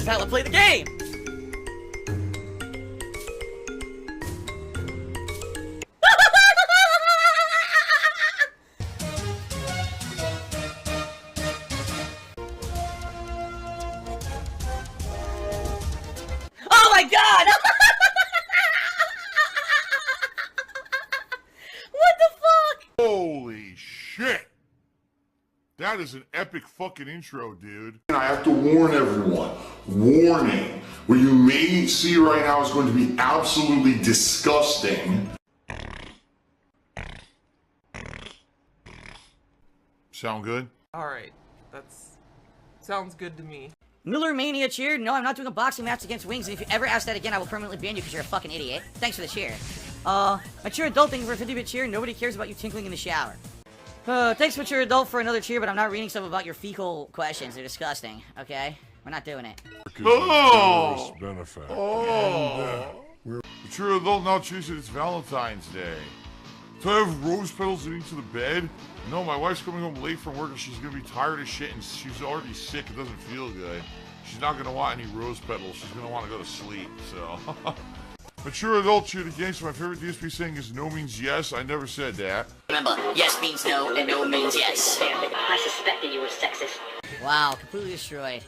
This is how I play the game! Oh my god! What the fuck? Holy shit! That is an epic fucking intro, dude. And I have to warn everyone, warning, what you may see right now is going to be absolutely disgusting. Sound good? Alright, sounds good to me. Miller Mania cheer. No, I'm not doing a boxing match against Wings, and if you ever ask that again, I will permanently ban you because you're a fucking idiot. Thanks for the cheer. Mature adult thing for a 50-bit cheer. Nobody cares about you tinkling in the shower. Thanks, mature adult, for another cheer, but I'm not reading stuff about your fecal questions. They're disgusting, okay? We're not doing it. Oh! Benefit. Mature adult now chooses it's Valentine's Day. So I have rose petals leading to the bed? No, my wife's coming home late from work and she's gonna be tired as shit and she's already sick. It doesn't feel good. She's not gonna want any rose petals. She's gonna want to go to sleep, so. Mature adult cheer the game, so my favorite DsP saying is no means yes. I never said that. Remember, yes means no, and no means yes. I suspected you were sexist. Wow, completely destroyed.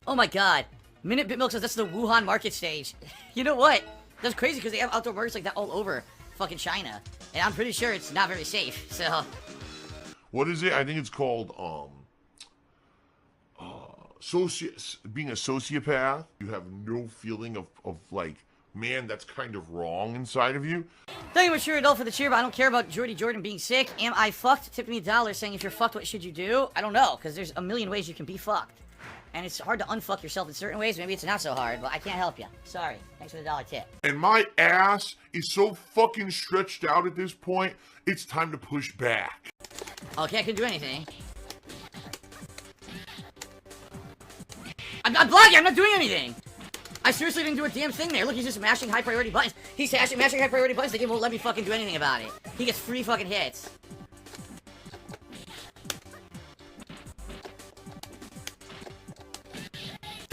Oh my god. Minute Bitmilk says that's the Wuhan market stage. You know what? That's crazy because they have outdoor markets like that all over fucking China. And I'm pretty sure it's not very safe, so. What is it? I think it's called, being a sociopath. You have no feeling of like, man, that's kind of wrong inside of you. Thank you, mature adult, for the cheer, but I don't care about Jordy Jordan being sick. Am I fucked? Tip me $1 saying if you're fucked, what should you do? I don't know, because there's a million ways you can be fucked. And it's hard to unfuck yourself in certain ways. Maybe it's not so hard, but I can't help you. Sorry. Thanks for the $1 tip. And my ass is so fucking stretched out at this point, it's time to push back. Okay, I couldn't do anything. I'm not blocking, I'm not doing anything! I seriously didn't do a damn thing there. Look, he's just mashing high priority buttons. He's mashing high priority buttons, the game won't let me fucking do anything about it. He gets free fucking hits.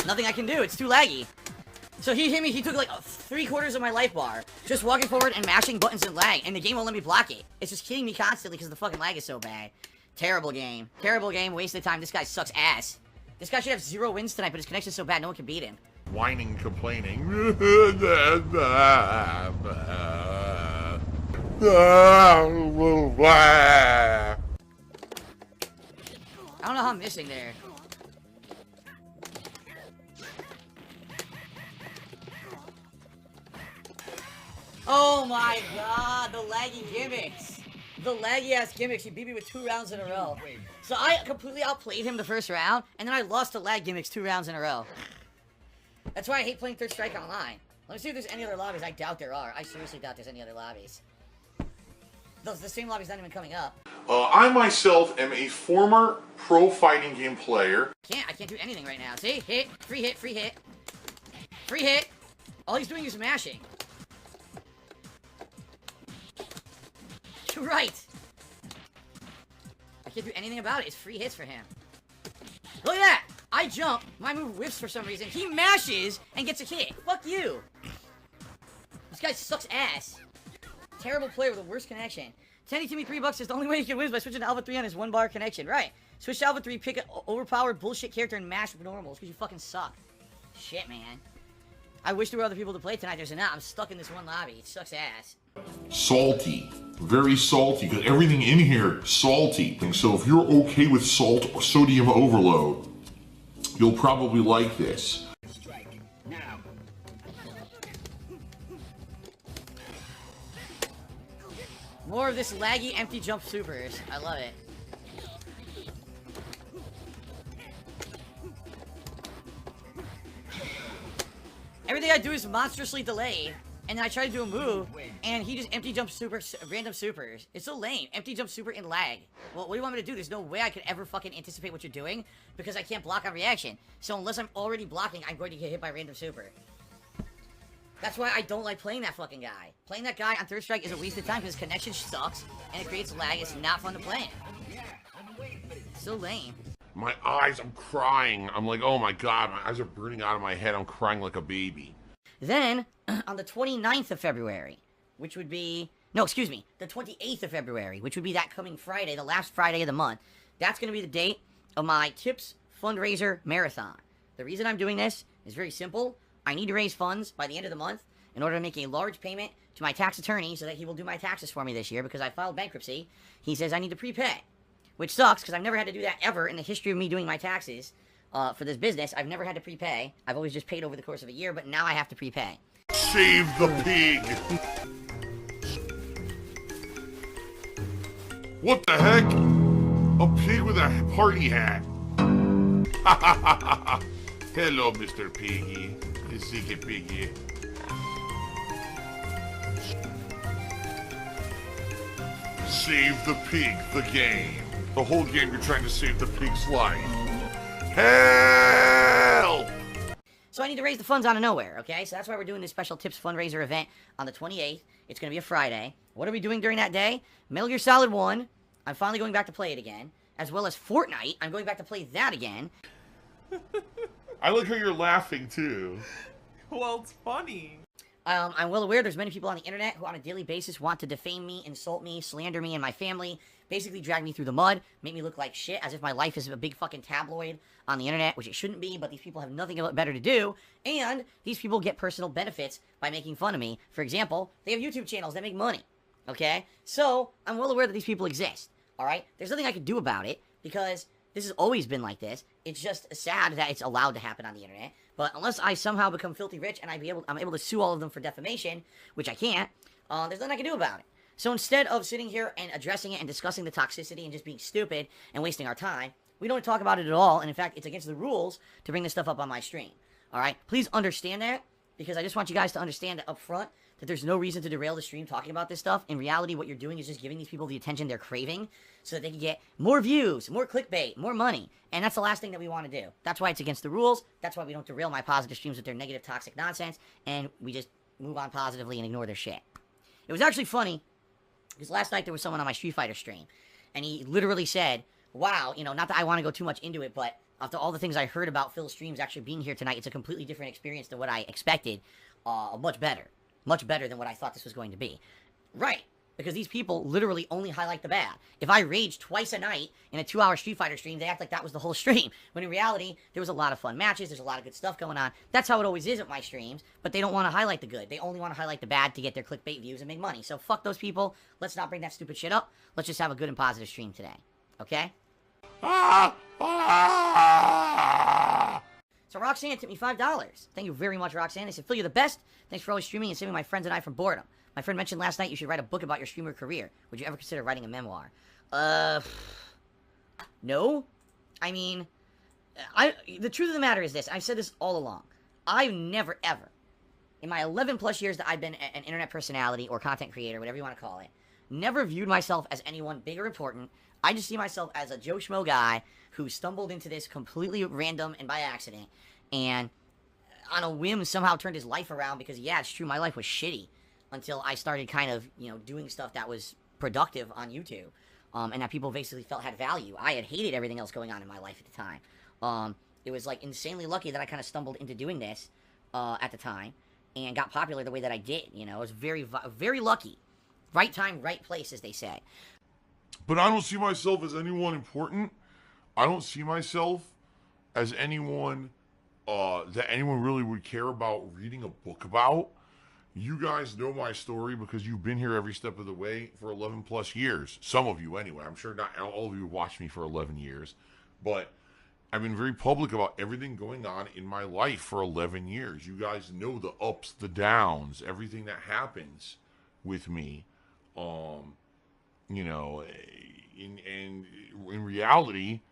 Nothing I can do, it's too laggy. So he hit me, he took like 3/4 of my life bar. Just walking forward and mashing buttons and lag, and the game won't let me block it. It's just killing me constantly because the fucking lag is so bad. Terrible game. Terrible game, wasted time. This guy sucks ass. This guy should have 0 wins tonight, but his connection's so bad, no one can beat him. Whining, complaining. I don't know how I'm missing there. Oh my god, the laggy gimmicks. The laggy ass gimmicks. He beat me with 2 rounds in a row. So I completely outplayed him the first round, and then I lost to lag gimmicks 2 rounds in a row. That's why I hate playing Third Strike online. Let me see if there's any other lobbies. I doubt there are. I seriously doubt there's any other lobbies. The same lobby's not even coming up. I myself am a former pro fighting game player. I can't do anything right now. See? Hit, free hit, free hit. Free hit. All he's doing is mashing. You're right. I can't do anything about it. It's free hits for him. Look at that! I jump, my move whiffs for some reason. He mashes and gets a hit. Fuck you. This guy sucks ass. Terrible player with the worst connection. Tenny Timmy $3 is the only way you can win is by switching to Alpha 3 on his 1-bar connection. Right. Switch to Alpha 3, pick an overpowered bullshit character and mash with normals because you fucking suck. Shit, man. I wish there were other people to play tonight. There's not. I'm stuck in this one lobby. It sucks ass. Salty. Very salty, because everything in here salty. And so if you're okay with salt or sodium overload, you'll probably like this. Strike now. More of this laggy empty jump supers. I love it. Everything I do is monstrously delayed, and then I try to do a move, and he just empty jumps super, random supers. It's so lame. Empty jump super in lag. Well, what do you want me to do? There's no way I could ever fucking anticipate what you're doing, because I can't block on reaction. So unless I'm already blocking, I'm going to get hit by random super. That's why I don't like playing that fucking guy. Playing that guy on Third Strike is a waste of time, because his connection sucks, and it creates lag. It's not fun to play him. So lame. My eyes, I'm crying. I'm like, oh my god, my eyes are burning out of my head. I'm crying like a baby. Then, on the 29th of February, which would be... No, excuse me. The 28th of February, which would be that coming Friday, the last Friday of the month. That's going to be the date of my Tips Fundraiser Marathon. The reason I'm doing this is very simple. I need to raise funds by the end of the month in order to make a large payment to my tax attorney so that he will do my taxes for me this year because I filed bankruptcy. He says I need to prepay, which sucks because I've never had to do that ever in the history of me doing my taxes for this business. I've never had to prepay. I've always just paid over the course of a year, but now I have to prepay. Save the pig! What the heck? A pig with a party hat. Hello, Mr. Piggy. Sticky Piggy. Save the pig, the game. The whole game you're trying to save the pig's life. Help! So I need to raise the funds out of nowhere, okay? So that's why we're doing this special Tips fundraiser event on the 28th. It's going to be a Friday. What are we doing during that day? Metal Gear Solid 1. I'm finally going back to play it again. As well as Fortnite. I'm going back to play that again. I like how you're laughing, too. Well, it's funny. I'm well aware there's many people on the internet who on a daily basis want to defame me, insult me, slander me and my family, basically drag me through the mud, make me look like shit, as if my life is a big fucking tabloid on the internet, which it shouldn't be, but these people have nothing better to do, and these people get personal benefits by making fun of me. For example, they have YouTube channels that make money, okay? So, I'm well aware that these people exist, alright? There's nothing I can do about it, because this has always been like this. It's just sad that it's allowed to happen on the internet. But unless I somehow become filthy rich and I'm able to sue all of them for defamation, which I can't, there's nothing I can do about it. So instead of sitting here and addressing it and discussing the toxicity and just being stupid and wasting our time, we don't talk about it at all. And in fact, it's against the rules to bring this stuff up on my stream. Alright? Please understand that, because I just want you guys to understand that up front, that there's no reason to derail the stream talking about this stuff. In reality, what you're doing is just giving these people the attention they're craving so that they can get more views, more clickbait, more money. And that's the last thing that we want to do. That's why it's against the rules. That's why we don't derail my positive streams with their negative, toxic nonsense. And we just move on positively and ignore their shit. It was actually funny, because last night there was someone on my Street Fighter stream. And he literally said, wow, you know, not that I want to go too much into it, but after all the things I heard about Phil's streams actually being here tonight, it's a completely different experience than what I expected. Much better. Much better than what I thought this was going to be. Right. Because these people literally only highlight the bad. If I rage twice a night in a 2-hour Street Fighter stream, they act like that was the whole stream. When in reality, there was a lot of fun matches, there's a lot of good stuff going on. That's how it always is at my streams, but they don't want to highlight the good. They only want to highlight the bad to get their clickbait views and make money. So fuck those people. Let's not bring that stupid shit up. Let's just have a good and positive stream today. Okay? So Roxanne tipped me $5. Thank you very much, Roxanne. They said, Phil, you're the best. Thanks for always streaming and saving my friends and I from boredom. My friend mentioned last night you should write a book about your streamer career. Would you ever consider writing a memoir? No. I mean, the truth of the matter is this. I've said this all along. I've never, ever, in my 11 plus years that I've been an internet personality or content creator, whatever you want to call it, never viewed myself as anyone big or important. I just see myself as a Joe Schmo guy who stumbled into this completely random and by accident, and on a whim somehow turned his life around because, yeah, it's true, my life was shitty until I started kind of, you know, doing stuff that was productive on YouTube, and that people basically felt had value. I had hated everything else going on in my life at the time. It was, like, insanely lucky that I kind of stumbled into doing this at the time and got popular the way that I did, you know. I was very, very lucky. Right time, right place, as they say. But I don't see myself as anyone important. I don't see myself as anyone that anyone really would care about reading a book about. You guys know my story because you've been here every step of the way for 11 plus years. Some of you anyway. I'm sure not all of you watched me for 11 years. But I've been very public about everything going on in my life for 11 years. You guys know the ups, the downs, everything that happens with me. You know, in reality,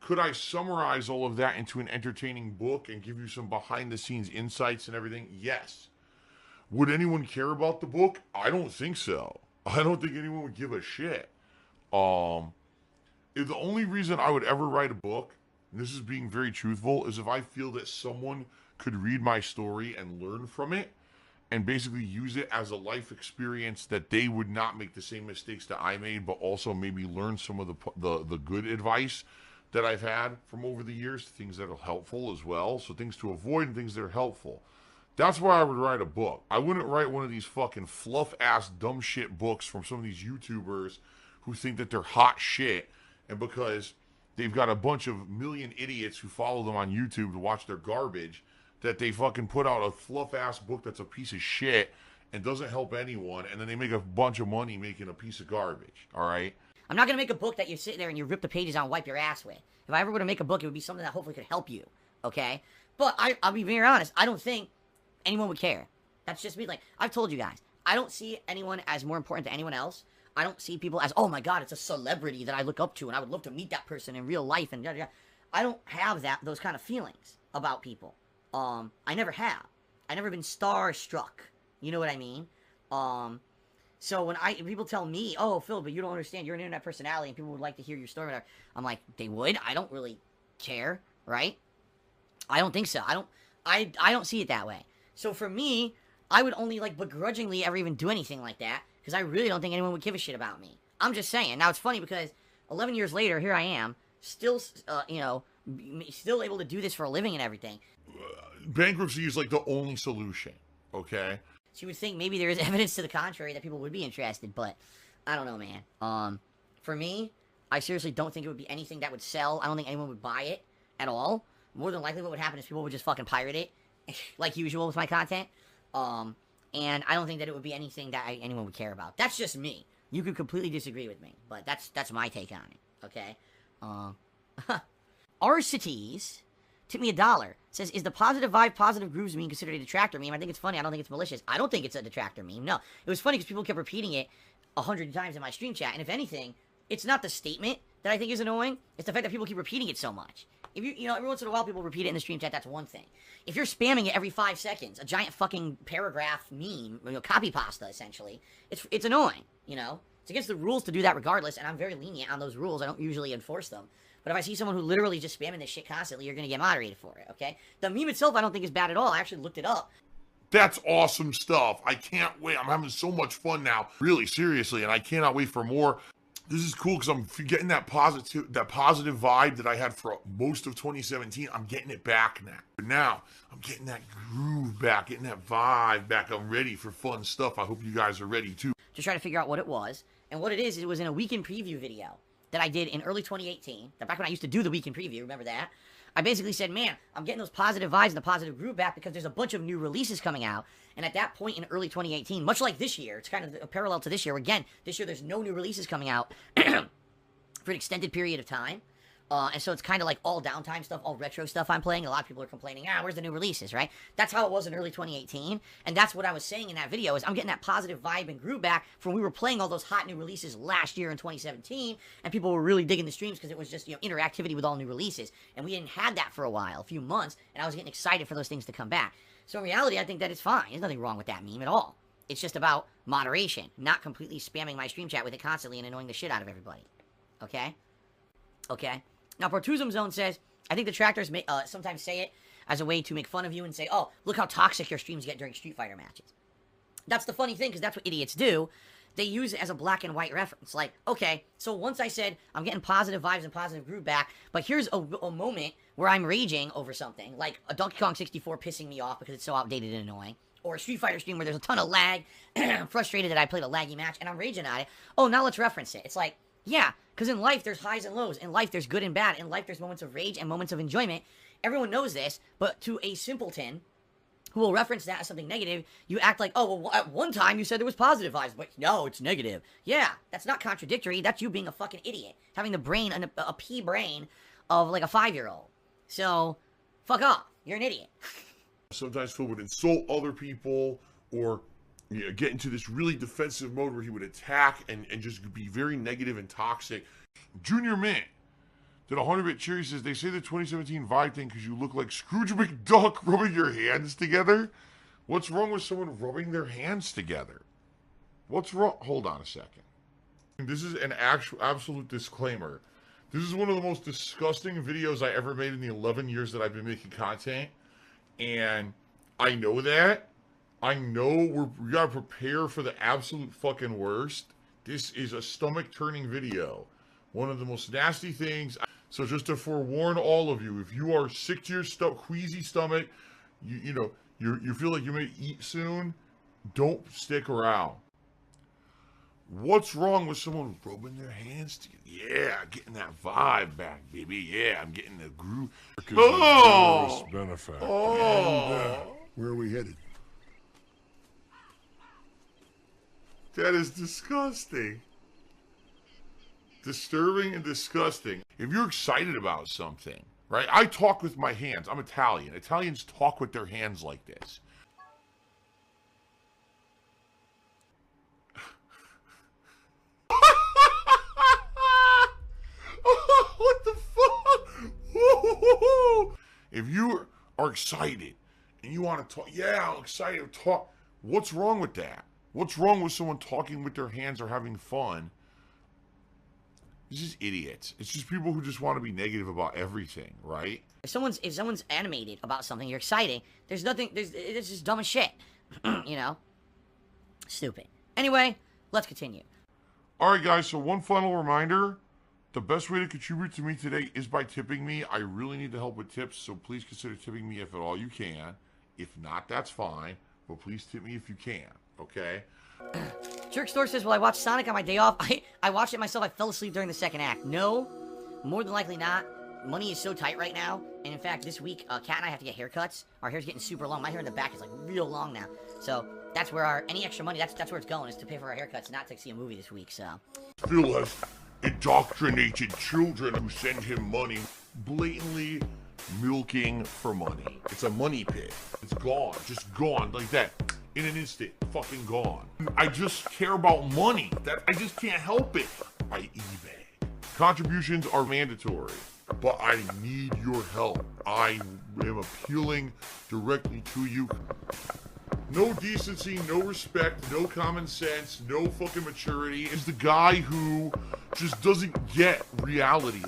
could I summarize all of that into an entertaining book and give you some behind-the-scenes insights and everything? Yes. Would anyone care about the book? I don't think so. I don't think anyone would give a shit. The only reason I would ever write a book, and this is being very truthful, is if I feel that someone could read my story and learn from it and basically use it as a life experience that they would not make the same mistakes that I made, but also maybe learn some of the good advice that I've had from over the years, things that are helpful as well. So things to avoid and things that are helpful. That's why I would write a book. I wouldn't write one of these fucking fluff-ass dumb shit books from some of these YouTubers who think that they're hot shit, and because they've got a bunch of million idiots who follow them on YouTube to watch their garbage, that they fucking put out a fluff-ass book that's a piece of shit and doesn't help anyone, and then they make a bunch of money making a piece of garbage, all right? I'm not going to make a book that you sit there and you rip the pages out and wipe your ass with. If I ever were to make a book, it would be something that hopefully could help you, okay? But I'll be very honest, I don't think anyone would care. That's just me. Like, I've told you guys, I don't see anyone as more important to anyone else. I don't see people as, oh my god, it's a celebrity that I look up to and I would love to meet that person in real life and yada yada. I don't have those kind of feelings about people. I never have. I never been starstruck. You know what I mean? So when people tell me, oh, Phil, but you don't understand, you're an internet personality and people would like to hear your story, whatever. I'm like, they would? I don't really care, right? I don't think so. I don't see it that way. So for me, I would only, like, begrudgingly ever even do anything like that, because I really don't think anyone would give a shit about me. I'm just saying. Now, it's funny because 11 years later, here I am, still, still able to do this for a living and everything. Bankruptcy is like the only solution, okay? So you would think maybe there is evidence to the contrary that people would be interested, but I don't know, man. For me, I seriously don't think it would be anything that would sell. I don't think anyone would buy it at all. More than likely what would happen is people would just fucking pirate it, like usual with my content. And I don't think that it would be anything that anyone would care about. That's just me. You could completely disagree with me, but that's my take on it, okay? Arcities tipped me $1. Says, is the positive vibe, positive grooves meme considered a detractor meme? I think it's funny. I don't think it's malicious. I don't think it's a detractor meme. No. It was funny because people kept repeating it 100 times in my stream chat. And if anything, it's not the statement that I think is annoying. It's the fact that people keep repeating it so much. If you know, every once in a while people repeat it in the stream chat, that's one thing. If you're spamming it every 5 seconds, a giant fucking paragraph meme, copy pasta, essentially, it's annoying, you know? It's against the rules to do that regardless, and I'm very lenient on those rules. I don't usually enforce them. But if I see someone who literally just spamming this shit constantly, you're going to get moderated for it, okay? The meme itself I don't think is bad at all. I actually looked it up. That's awesome stuff. I can't wait. I'm having so much fun now, really, seriously, and I cannot wait for more. This is cool because I'm getting that positive vibe that I had for most of 2017. I'm getting it back now. Now, I'm getting that groove back, getting that vibe back. I'm ready for fun stuff. I hope you guys are ready, too. Just try to figure out what it was. And what it is, it was in a weekend preview video that I did in early 2018. Back when I used to do the weekend preview, remember that? I basically said, man, I'm getting those positive vibes and the positive groove back because there's a bunch of new releases coming out. And at that point in early 2018, much like this year, it's kind of a parallel to this year. Again, this year there's no new releases coming out for an extended period of time. And so it's kind of like all downtime stuff, all retro stuff I'm playing. A lot of people are complaining, where's the new releases, right? That's how it was in early 2018. And that's what I was saying in that video is I'm getting that positive vibe and groove back from when we were playing all those hot new releases last year in 2017. And people were really digging the streams because it was just, interactivity with all new releases. And we didn't have that for a while, a few months. And I was getting excited for those things to come back. So in reality, I think that it's fine. There's nothing wrong with that meme at all. It's just about moderation, not completely spamming my stream chat with it constantly and annoying the shit out of everybody. Okay? Okay? Now, Portuzum Zone says, I think detractors sometimes say it as a way to make fun of you and say, oh, look how toxic your streams get during Street Fighter matches. That's the funny thing, because that's what idiots do. They use it as a black and white reference. Like, okay, so once I said, I'm getting positive vibes and positive groove back, but here's a moment where I'm raging over something, like a Donkey Kong 64 pissing me off because it's so outdated and annoying, or a Street Fighter stream where there's a ton of lag, I'm frustrated that I played a laggy match, and I'm raging at it. Oh, now let's reference it. It's like, yeah, because in life, there's highs and lows. In life, there's good and bad. In life, there's moments of rage and moments of enjoyment. Everyone knows this, but to a simpleton who will reference that as something negative, you act like, oh, well, at one time you said there was positive vibes, but no, it's negative. Yeah, that's not contradictory. That's you being a fucking idiot. Having the brain, a pea brain of like a 5-year-old. So, fuck off. You're an idiot. Sometimes Phil would insult other people or get into this really defensive mode where he would attack and just be very negative and toxic. Junior Mint did 100-bit cheer. He says, they say the 2017 vibe thing because you look like Scrooge McDuck rubbing your hands together. What's wrong with someone rubbing their hands together? What's wrong? Hold on a second. This is an absolute disclaimer. This is one of the most disgusting videos I ever made in the 11 years that I've been making content. And I know that. I know we gotta prepare for the absolute fucking worst. This is a stomach-turning video. One of the most nasty things. So just to forewarn all of you, if you are sick to your queasy stomach, you feel like you may eat soon, don't stick around. What's wrong with someone rubbing their hands together? Yeah, getting that vibe back, baby. Yeah, I'm getting the groove. Oh! Benefactor. Oh! And, where are we headed? That is disgusting. Disturbing and disgusting. If you're excited about something, right? I talk with my hands. I'm Italian. Italians talk with their hands like this. What the fuck? If you are excited and you want to talk, yeah, I'm excited to talk. What's wrong with that? What's wrong with someone talking with their hands or having fun? It's just idiots. It's just people who just want to be negative about everything, right? If someone's animated about something, you're excited. It's just dumb as shit. You know? Stupid. Anyway, let's continue. Alright guys, so one final reminder. The best way to contribute to me today is by tipping me. I really need the help with tips, so please consider tipping me if at all you can. If not, that's fine. But please tip me if you can, okay? Jerk Store says, well, I watched Sonic on my day off. I watched it myself. I fell asleep during the second act. No, more than likely not. Money is so tight right now. And in fact, this week, Kat and I have to get haircuts. Our hair's getting super long. My hair in the back is like real long now. So that's where any extra money, that's where it's going, is to pay for our haircuts, not to see a movie this week, so. Phil has indoctrinated children who send him money, blatantly milking for money. It's a money pit. It's gone, just gone like that. In an instant, fucking gone. I just care about money. I just can't help it. I eBay. Contributions are mandatory, but I need your help. I am appealing directly to you. No decency, no respect, no common sense, no fucking maturity. Is the guy who just doesn't get reality.